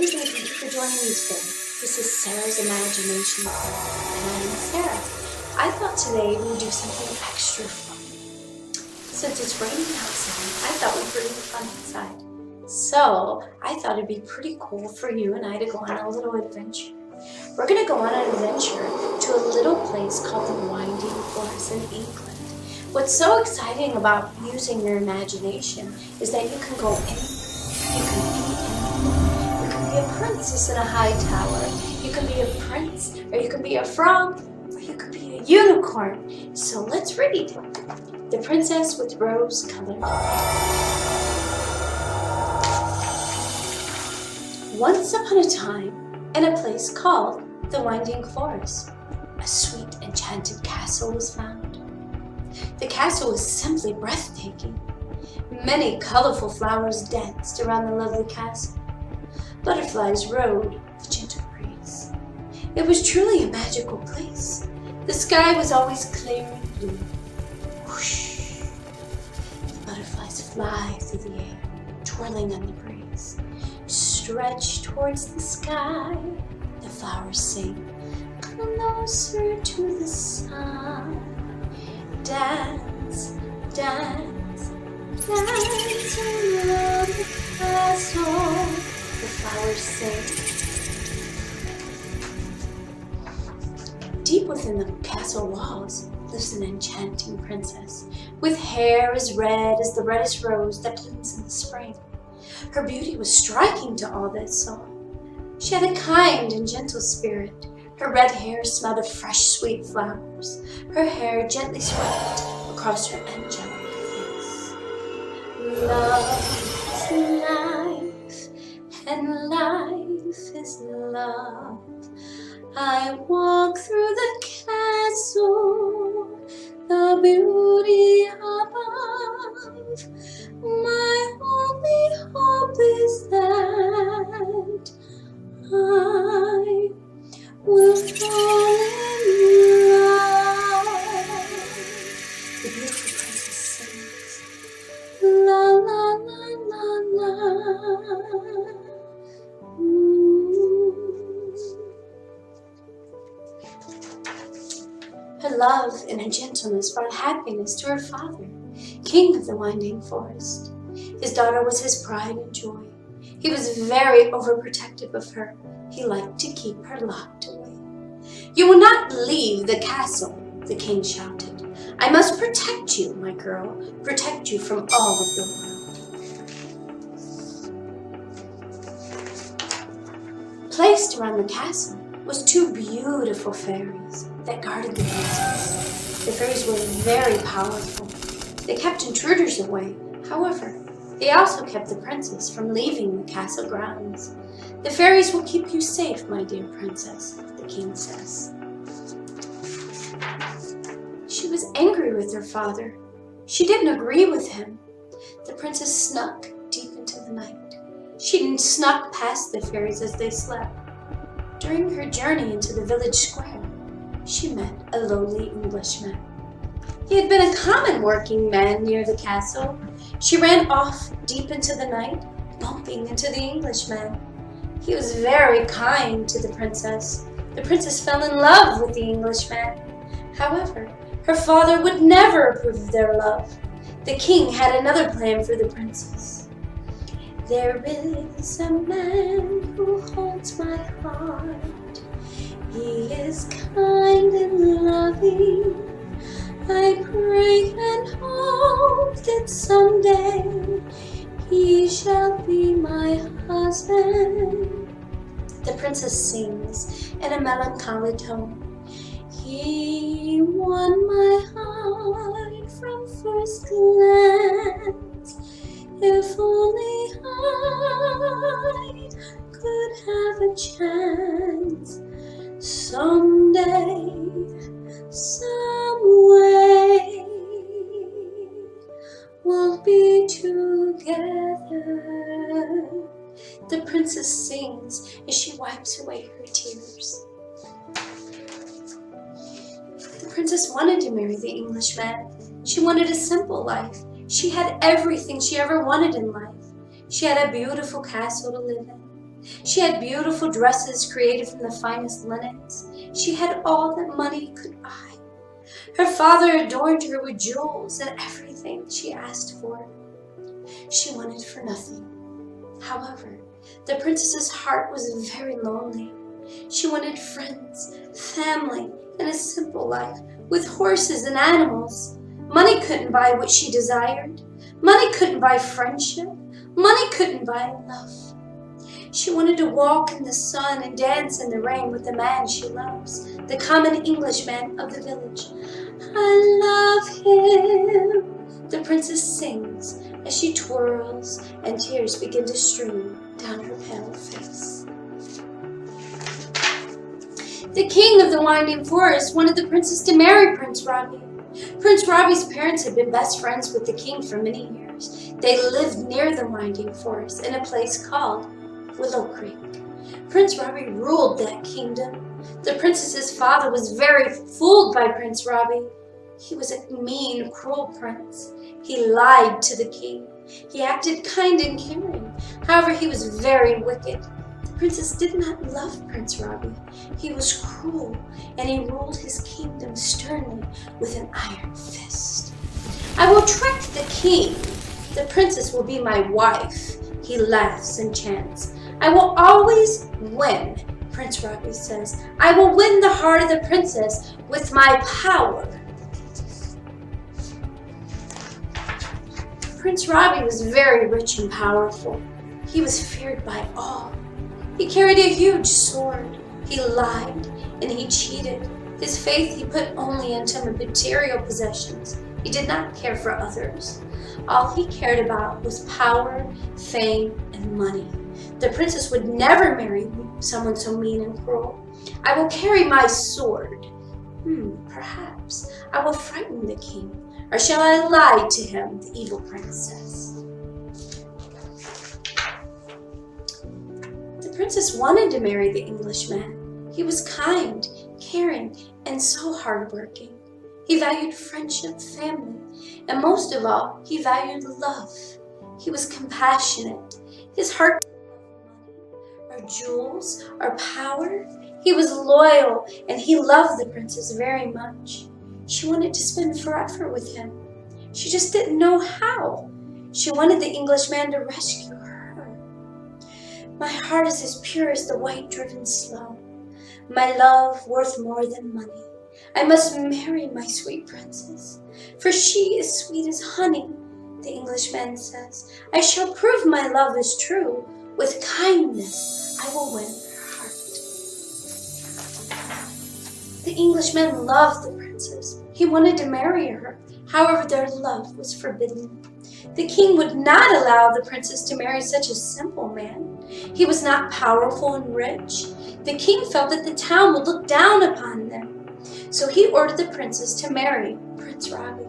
everybody, thank you for joining me today. This is Sarah's Imagination Club, and I am Sarah. I thought today we would do something extra fun. Since it's raining outside, I thought we'd bring the fun inside. So, I thought it'd be pretty cool for you and I to go on a little adventure. We're going to go on an adventure to a little place called the Winding Forest in England. What's so exciting about using your imagination is that you can go anywhere. You can be anything. You can be a princess in a high tower. You can be a prince, or you can be a frog, or you could be a unicorn. So let's read. The Princess with Rose-Colored Hair. Once upon a time, in a place called the Winding Forest, a sweet enchanted castle was found. The castle was simply breathtaking. Many colorful flowers danced around the lovely castle. Butterflies rode the gentle breeze. It was truly a magical place. The sky was always clear and blue. Whoosh! The butterflies fly through the air, twirling on the breeze. Stretch towards the sky, the flowers sing, closer to the sun. Dance, dance, dance around the castle, the flowers sing. Deep within the castle walls lives an enchanting princess, with hair as red as the reddest rose that blooms in the spring. Her beauty was striking to all that saw. She had a kind and gentle spirit. Her red hair smelled of fresh, sweet flowers. Her hair gently swept across her angelic face. Love is life, and life is love. I walk through the castle, the beauty above. My only hope is that I will fall in love. The beautiful princess sings, la la la la la. Her love and her gentleness brought happiness to her father, king of the Winding Forest. His daughter was his pride and joy. He was very overprotective of her. He liked to keep her locked away. "You will not leave the castle," the king shouted. "I must protect you, my girl, protect you from all of the world." Placed around the castle was two beautiful fairies that guarded the princess. The fairies were very powerful. They kept intruders away. However, they also kept the princess from leaving the castle grounds. "The fairies will keep you safe, my dear princess," the king says. She was angry with her father. She didn't agree with him. The princess snuck deep into the night. She snuck past the fairies as they slept. During her journey into the village square, she met a lowly Englishman. He had been a common working man near the castle. She ran off deep into the night, bumping into the Englishman. He was very kind to the princess. The princess fell in love with the Englishman. However, her father would never approve of their love. The king had another plan for the princess. "There is a man who holds my heart. He is kind and loving. I pray and hope that someday he shall be my husband." The princess sings in a melancholy tone. "He won my heart from first glance. If only I could have a chance someday, some way, we'll be together." The princess sings as she wipes away her tears. The princess wanted to marry the Englishman. She wanted a simple life. She had everything she ever wanted in life. She had a beautiful castle to live in. She had beautiful dresses created from the finest linens. She had all that money could buy. Her father adorned her with jewels and everything she asked for. She wanted for nothing. However, the princess's heart was very lonely. She wanted friends, family, and a simple life with horses and animals. Money couldn't buy what she desired. Money couldn't buy friendship. Money couldn't buy love. She wanted to walk in the sun and dance in the rain with the man she loves, the common Englishman of the village. I love him, the princess sings as she twirls and tears begin to stream down her pale face. The king of the winding forest wanted the princess to marry Prince Rabi. Prince Rabi's parents had been best friends with the king for many years. They lived near the winding forest in a place called Willow Creek. Prince Rabi ruled that kingdom. The princess's father was very fooled by Prince Rabi. He was a mean, cruel prince. He lied to the king. He acted kind and caring. However, he was very wicked. The princess did not love Prince Rabi. He was cruel, and he ruled his kingdom sternly with an iron fist. I will trick the king. The princess will be my wife. He laughs and chants. I will always win, Prince Rabi says. I will win the heart of the princess with my power. Prince Rabi was very rich and powerful. He was feared by all. He carried a huge sword. He lied and he cheated. His faith he put only into material possessions. He did not care for others. All he cared about was power, fame, and money. The princess would never marry someone so mean and cruel. I will carry my sword. Perhaps I will frighten the king. Or shall I lie to him, the evil princess? The princess wanted to marry the Englishman. He was kind, caring, and so hardworking. He valued friendship, family, and most of all, he valued love. He was compassionate. His heart or jewels or power. He was loyal, and he loved the princess very much. She wanted to spend forever with him. She just didn't know how. She wanted the Englishman to rescue her. My heart is as pure as the white driven sloe. My love worth more than money. I must marry my sweet princess, for she is sweet as honey, the Englishman says. I shall prove my love is true. With kindness, I will win her heart. The Englishman loved the princess. He wanted to marry her. However, their love was forbidden. The king would not allow the princess to marry such a simple man. He was not powerful and rich. The king felt that the town would look down upon them. So he ordered the princess to marry Prince Rabi.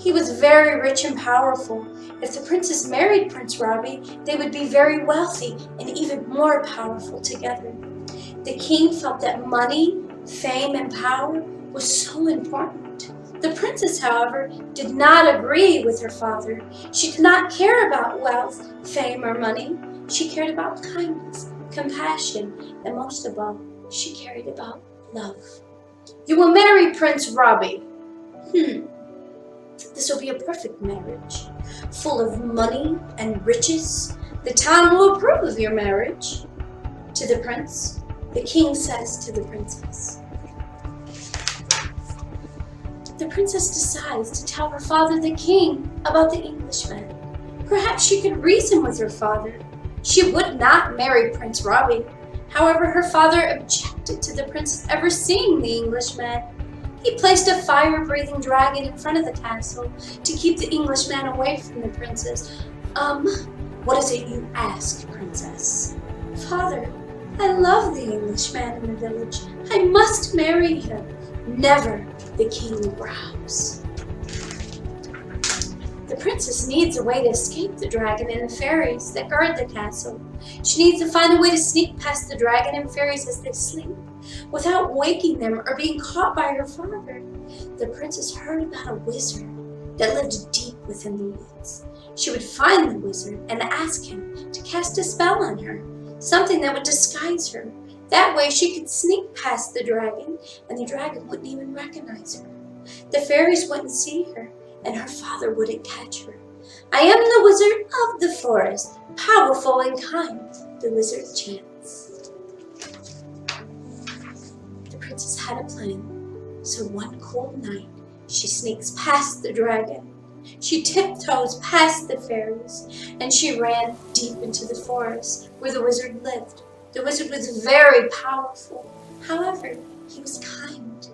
He was very rich and powerful. If the princess married Prince Rabi, they would be very wealthy and even more powerful together. The king felt that money, fame, and power was so important. The princess, however, did not agree with her father. She did not care about wealth, fame, or money. She cared about kindness, compassion, and most of all, she cared about love. You will marry Prince Rabi. This will be a perfect marriage, full of money and riches. The town will approve of your marriage. To the prince, the king says to the princess. The princess decides to tell her father, the king, about the Englishman. Perhaps she could reason with her father. She would not marry Prince Rabi. However, her father objected to the princess ever seeing the Englishman. He placed a fire-breathing dragon in front of the castle to keep the Englishman away from the princess. What is it you ask, princess? Father, I love the Englishman in the village. I must marry him. Never, the king growls. The princess needs a way to escape the dragon and the fairies that guard the castle. She needs to find a way to sneak past the dragon and fairies as they sleep, without waking them or being caught by her father. The princess heard about a wizard that lived deep within the woods. She would find the wizard and ask him to cast a spell on her. something that would disguise her. That way she could sneak past the dragon, and the dragon wouldn't even recognize her. The fairies wouldn't see her, and her father wouldn't catch her. I am the wizard of the forest, powerful and kind, the wizard chants. The princess had a plan, so one cold night she sneaks past the dragon. She tiptoes past the fairies, and she ran deep into the forest where the wizard lived. The wizard was very powerful. However, he was kind.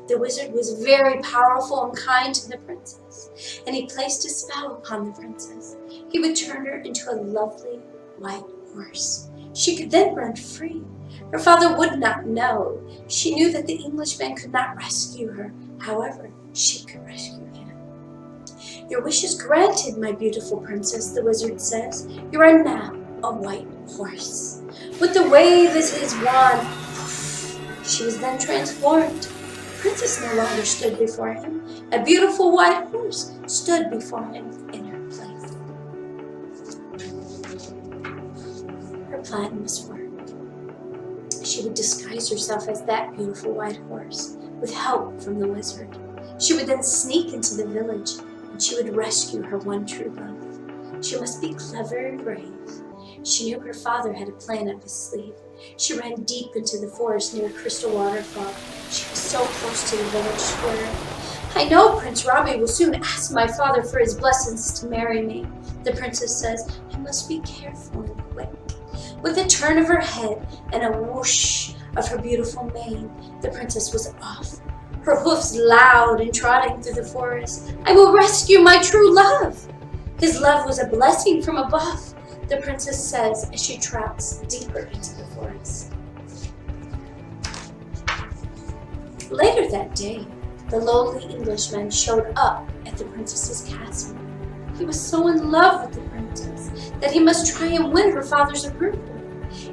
The wizard was very powerful and kind to the princess, and he placed a spell upon the princess. He would turn her into a lovely white horse. She could then run free. Her father would not know. She knew that the Englishman could not rescue her. However, she could rescue him. Your wish is granted, my beautiful princess, the wizard says. You are now a white horse. With the wave of his wand, she was then transformed. The princess no longer stood before him. A beautiful white horse stood before him in her place. Her plan must work. She would disguise herself as that beautiful white horse with help from the wizard. She would then sneak into the village, and she would rescue her one true love. She must be clever and brave. She knew her father had a plan up his sleeve. She ran deep into the forest near a crystal waterfall. She was so close to the village square. I know Prince Robbie will soon ask my father for his blessings to marry me. The princess says, I must be careful and quick. With a turn of her head and a whoosh of her beautiful mane, the princess was off, her hoofs loud and trotting through the forest. I will rescue my true love. His love was a blessing from above, the princess says as she trots deeper into the forest. Later that day, the lowly Englishman showed up at the princess's castle. He was so in love with the princess that he must try and win her father's approval.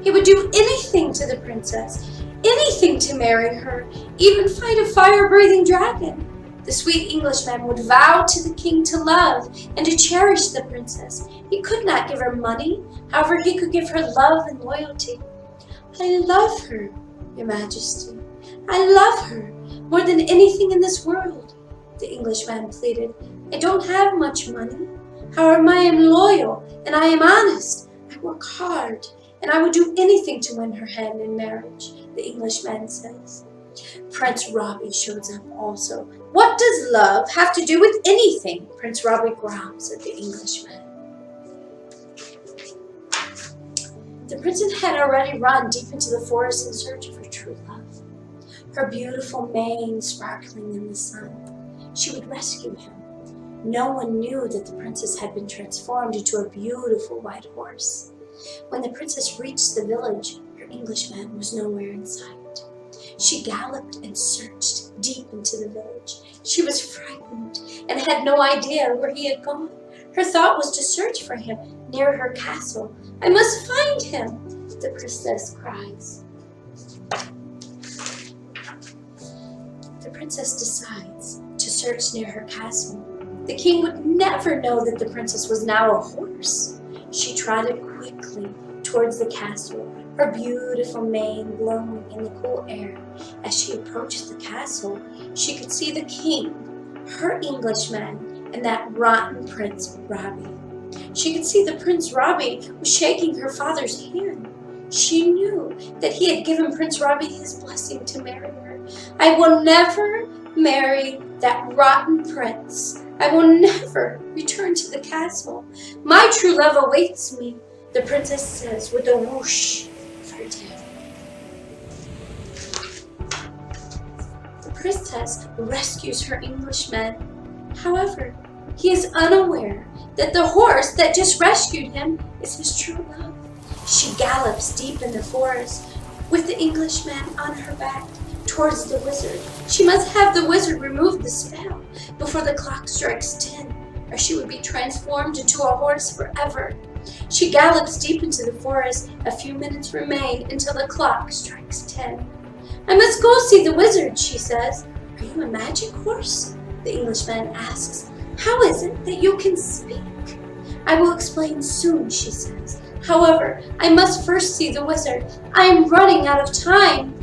He would do anything to the princess, anything to marry her, even fight a fire-breathing dragon. The sweet Englishman would vow to the king to love and to cherish the princess. He could not give her money, however he could give her love and loyalty. I love her, Your Majesty. I love her more than anything in this world, the Englishman pleaded. I don't have much money. However, I am loyal and I am honest. I work hard and I would do anything to win her hand in marriage, the Englishman says. Prince Robbie shows up also. What does love have to do with anything? Prince Robbie growls at the Englishman. The princess had already run deep into the forest in search of her true love. Her beautiful mane sparkling in the sun. She would rescue him. No one knew that the princess had been transformed into a beautiful white horse. When the princess reached the village, her Englishman was nowhere in sight. She galloped and searched deep into the village. She was frightened and had no idea where he had gone. Her thought was to search for him near her castle. I must find him, the princess cries. The princess decides to search near her castle. The king would never know that the princess was now a horse. She trotted quickly towards the castle, her beautiful mane blowing in the cool air. As she approached the castle, she could see the king, her Englishman, and that rotten Prince Robbie. She could see that Prince Robbie was shaking her father's hand. She knew that he had given Prince Robbie his blessing to marry her. I will never marry that rotten prince. I will never return to the castle. My true love awaits me, the princess says with a whoosh of her tail. The princess rescues her Englishman. However, he is unaware that the horse that just rescued him is his true love. She gallops deep in the forest with the Englishman on her back towards the wizard. She must have the wizard remove the spell before the clock strikes 10, or she would be transformed into a horse forever. She gallops deep into the forest. A few minutes remain until the clock strikes 10. I must go see the wizard, she says. Are you a magic horse? The Englishman asks. How is it that you can speak? I will explain soon, she says. However, I must first see the wizard. I am running out of time.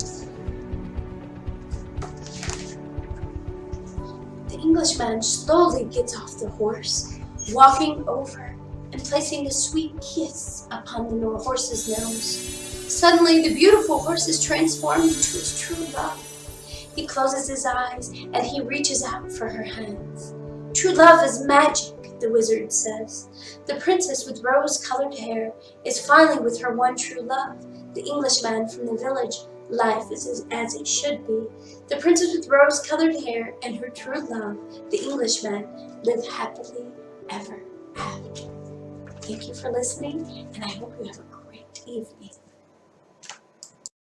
The Englishman slowly gets off the horse, walking over and placing a sweet kiss upon the horse's nose. Suddenly, the beautiful horse is transformed into his true love. He closes his eyes and he reaches out for her hands. True love is magic, the wizard says. The princess with rose-colored hair is finally with her one true love, the Englishman from the village. Life is as it should be. The princess with rose-colored hair and her true love, the Englishman, live happily ever after. Thank you for listening, and I hope you have a great evening.